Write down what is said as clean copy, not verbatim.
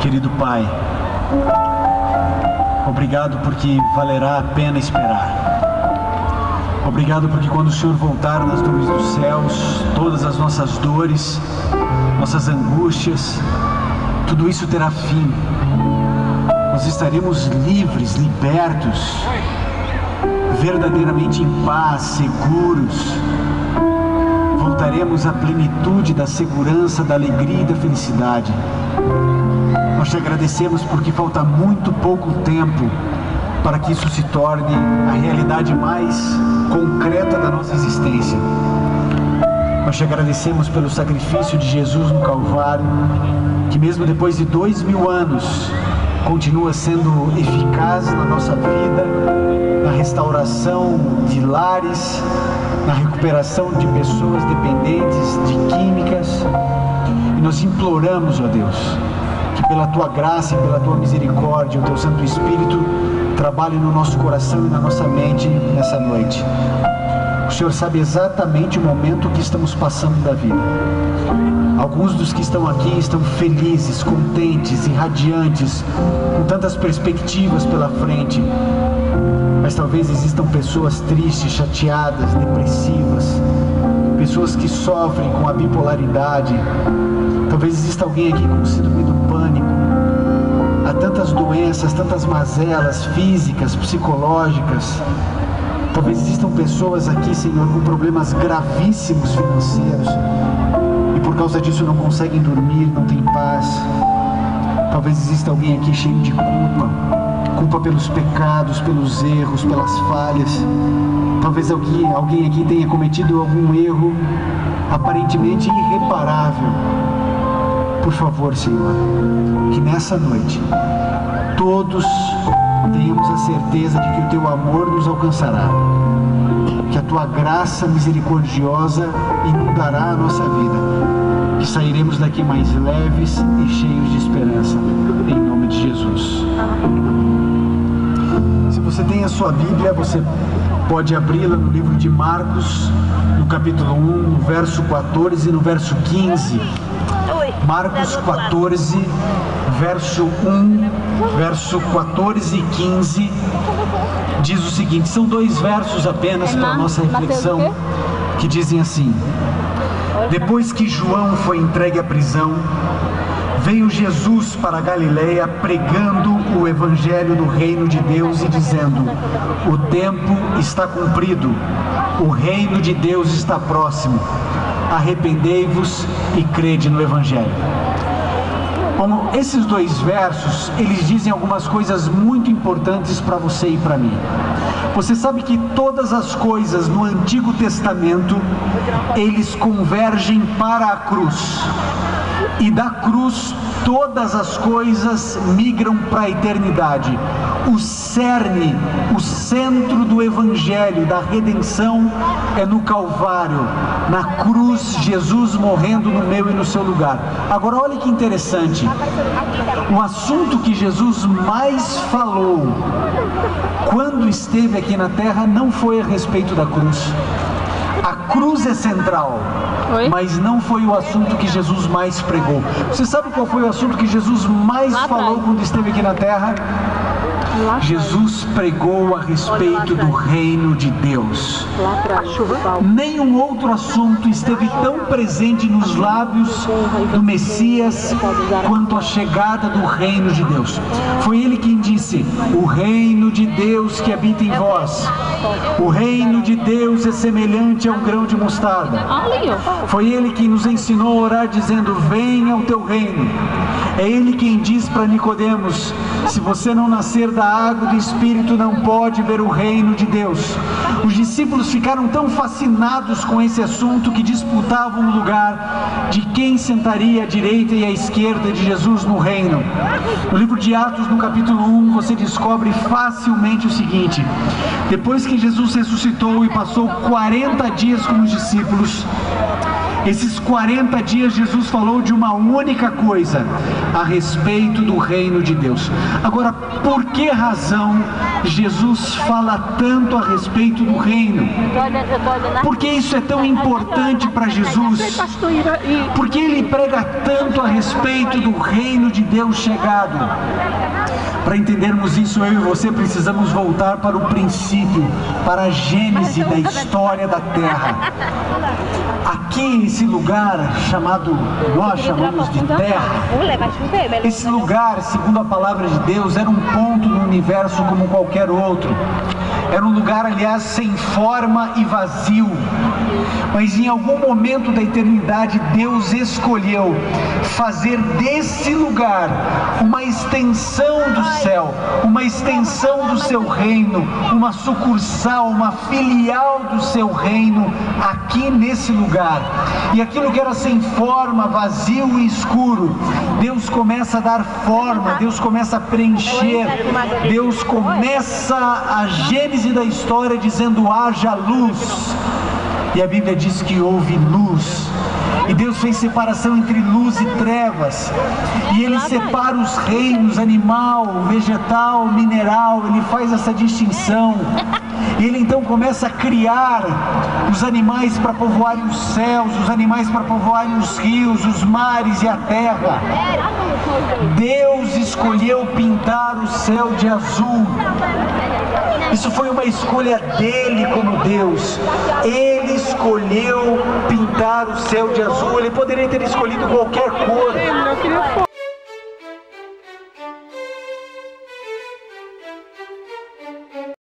Querido Pai, obrigado porque valerá a pena esperar. Obrigado porque quando o Senhor voltar nas nuvens dos céus, todas as nossas dores, nossas angústias, tudo isso terá fim. Nós estaremos livres, libertos, verdadeiramente em paz, seguros. Voltaremos à plenitude da segurança, da alegria e da felicidade. Nós te agradecemos porque falta muito pouco tempo para que isso se torne a realidade mais concreta da nossa existência. Nós te agradecemos pelo sacrifício de Jesus no Calvário, que mesmo depois de 2000 anos, continua sendo eficaz na nossa vida, na restauração de lares, na recuperação de pessoas dependentes de químicas. E nós imploramos, ó Deus, que pela Tua graça e pela Tua misericórdia, o Teu Santo Espírito trabalhe no nosso coração e na nossa mente nessa noite. O Senhor sabe exatamente o momento que estamos passando da vida. Alguns dos que estão aqui estão felizes, contentes, irradiantes, com tantas perspectivas pela frente. Mas talvez existam pessoas tristes, chateadas, depressivas, pessoas que sofrem com a bipolaridade. Talvez exista alguém aqui com síndrome do pânico. Há tantas doenças, tantas mazelas físicas, psicológicas. Talvez existam pessoas aqui, Senhor, com problemas gravíssimos financeiros e por causa disso não conseguem dormir, não têm paz. Talvez exista alguém aqui cheio de culpa pelos pecados, pelos erros, pelas falhas. Talvez alguém aqui tenha cometido algum erro aparentemente irreparável. Por favor, Senhor, que nessa noite todos tenhamos a certeza de que o Teu amor nos alcançará, que a Tua graça misericordiosa inundará a nossa vida, que sairemos daqui mais leves e cheios de esperança, em nome de Jesus. Se você tem a sua Bíblia, você pode abri-la no livro de Marcos, no capítulo 1, no verso 14 e no verso 15. Marcos 14, verso 1, verso 14 e 15, diz o seguinte, são 2 versos apenas para a nossa reflexão, que dizem assim: depois que João foi entregue à prisão, veio Jesus para a Galileia pregando o evangelho do reino de Deus e dizendo: o tempo está cumprido, o reino de Deus está próximo, arrependei-vos e crede no evangelho. Bom, esses 2 versos, eles dizem algumas coisas muito importantes para você e para mim. Você sabe que todas as coisas no Antigo Testamento, eles convergem para a cruz. E da cruz, todas as coisas migram para a eternidade. O cerne, o centro do Evangelho, da redenção, é no Calvário, na cruz, Jesus morrendo no meu e no seu lugar. Agora olha que interessante, o assunto que Jesus mais falou quando esteve aqui na terra não foi a respeito da cruz. A cruz é central, mas não foi o assunto que Jesus mais pregou. Você sabe qual foi o assunto que Jesus mais falou quando esteve aqui na terra? Jesus pregou a respeito do reino de Deus. Nenhum outro assunto esteve tão presente nos lábios do Messias quanto a chegada do reino de Deus. Foi ele quem disse: o reino de Deus que habita em vós, o reino de Deus é semelhante a um grão de mostarda. Foi ele que nos ensinou a orar dizendo: venha o teu reino. É ele quem diz para Nicodemos: se você não nascer da água e do Espírito, não pode ver o reino de Deus. Os discípulos ficaram tão fascinados com esse assunto que disputavam o lugar de quem sentaria à direita e à esquerda de Jesus no reino. No livro de Atos, no capítulo 1, você descobre facilmente o seguinte: depois que Jesus ressuscitou e passou 40 dias com os discípulos, Esses 40 dias Jesus falou de uma única coisa, a respeito do reino de Deus. Agora, por que razão Jesus fala tanto a respeito do reino? Por que isso é tão importante para Jesus? Por que ele prega tanto a respeito do reino de Deus chegado? Para entendermos isso, eu e você precisamos voltar para o princípio, para a gênese da história da Terra. Aqui, esse lugar chamado, nós chamamos de Terra, esse lugar, segundo a palavra de Deus, era um ponto no universo como qualquer outro. Era um lugar, aliás, sem forma e vazio. Mas em algum momento da eternidade, Deus escolheu fazer desse lugar uma extensão do céu, uma extensão do seu reino, uma sucursal, uma filial do seu reino aqui nesse lugar. E aquilo que era sem forma, vazio e escuro, Deus começa a dar forma, Deus começa a preencher, Deus começa a gênese da história dizendo: haja luz. E a Bíblia diz que houve luz. E Deus fez separação entre luz e trevas. E Ele separa os reinos, animal, vegetal, mineral. Ele faz essa distinção. E Ele então começa a criar os animais para povoarem os céus, os animais para povoarem os rios, os mares e a terra. Deus escolheu pintar o céu de azul. Isso foi uma escolha dele como Deus. Ele escolheu pintar o céu de azul. Ele poderia ter escolhido qualquer cor.